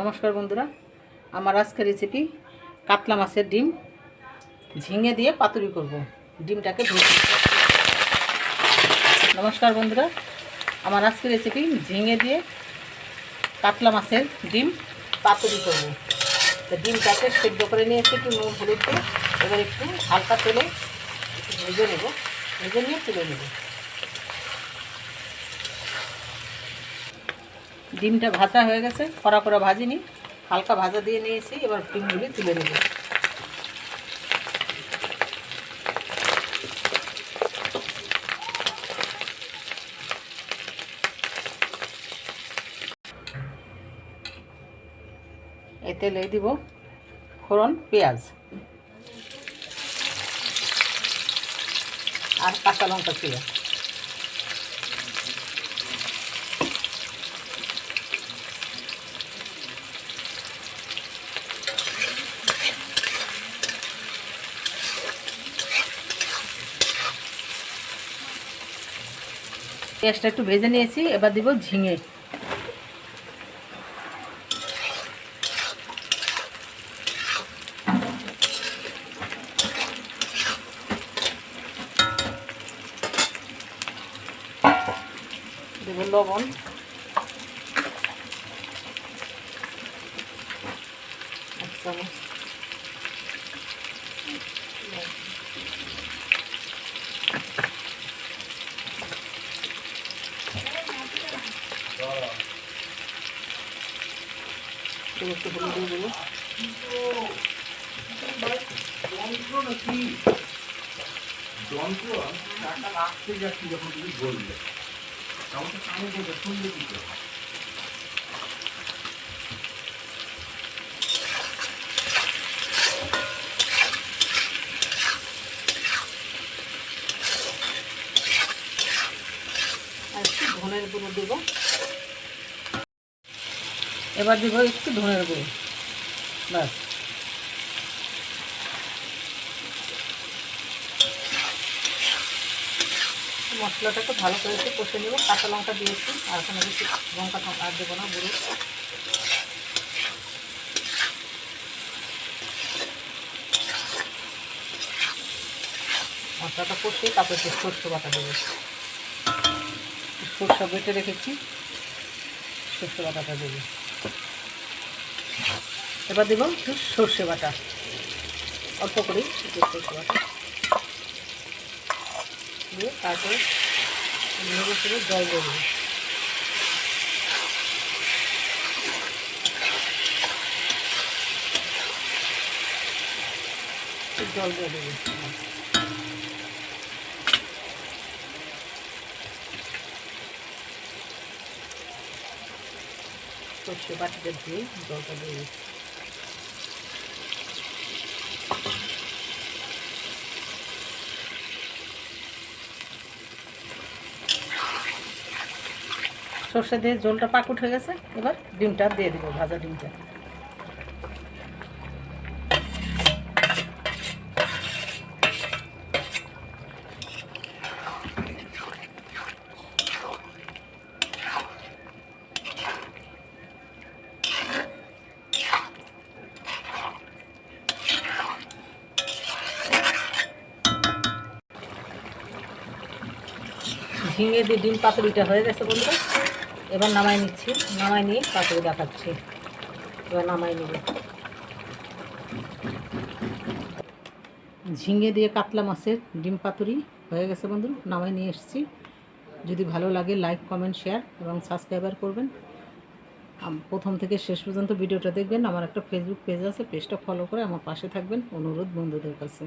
নমস্কার বন্ধুরা, আমার আজকের রেসিপি কাতলা মাছের ডিম ঝিঙে দিয়ে পাতুরি করব। ডিমটাকে ভেজে। নমস্কার বন্ধুরা, আমার আজকের রেসিপি ঝিঙে দিয়ে কাতলা মাছের ডিম পাতুরি করব। তো ডিমটাকে সেদ্ধ করে নিয়েছি একটু নুন হলুদ দিয়ে। এবার একটু হালকা তেলে একটু ভেজে নেব, ভেজে নিয়ে তুলে নেব। ডিমটা ভাজা হয়ে গেছে, কড়া করে ভাজিনি, হালকা ভাজা দিয়ে নিয়েছি। এবার ডিমগুলি তুলে নেব। এই তেলে দিব ফোড়ন, পেঁয়াজ আর কাঁচা লঙ্কা ছিল। পেঁয়াজটা একটু ভেজে নিয়েছি, এবার দিব ঝিঙে। দেব লবণ, এক চামচ, একটু হলুদ দিয়ে দেবো। আর একটু ধনের গুঁড়ো দেবো। এবার দিব একটু ধনের গুঁড়ো, ব্যাস। মশলাটাকে ভালো করে একটু কষে নেব। কাঁচা লঙ্কা দিয়েছি, আর কোনো কিছু লঙ্কা আর দেবো না, গুঁড়ো। মশলাটা কষে তারপরে একটু সরষে বাটা দেবো। সরষে বেটে রেখেছি, সরষে বাটাটা দেবো। এবার দেবো একটু সরষে বাটা, অল্প করেই একটু সরষে বাটা দিয়ে তারপরে নেড়ে চেড়ে জল দিয়ে দেবো। জল দিয়ে দেবো। সর্ষে বাটিটা দিয়ে জলটা দিয়ে সর্ষে দিয়ে জলটা পাকুট হয়ে গেছে। এবার ডিমটা দিয়ে দেবো, ভাজা ডিমটা। ঝিঙে দিয়ে ডিম পাতুরিটা হয়ে গেছে বন্ধুরা। এবার নামাই নিচ্ছি, নামাই নিয়ে পাতুরি দেখাচ্ছি। এবার নামাই নেব। ঝিঙে দিয়ে কাতলা মাছের ডিম পাতুরি হয়ে গেছে বন্ধু, নামাই নিয়ে এসেছি। যদি ভালো লাগে লাইক, কমেন্ট, শেয়ার এবং সাবস্ক্রাইবার করবেন। প্রথম থেকে শেষ পর্যন্ত ভিডিওটা দেখবেন। আমার একটা ফেসবুক পেজ আছে, পেজটা ফলো করে আমার পাশে থাকবেন, অনুরোধ বন্ধুদের কাছে।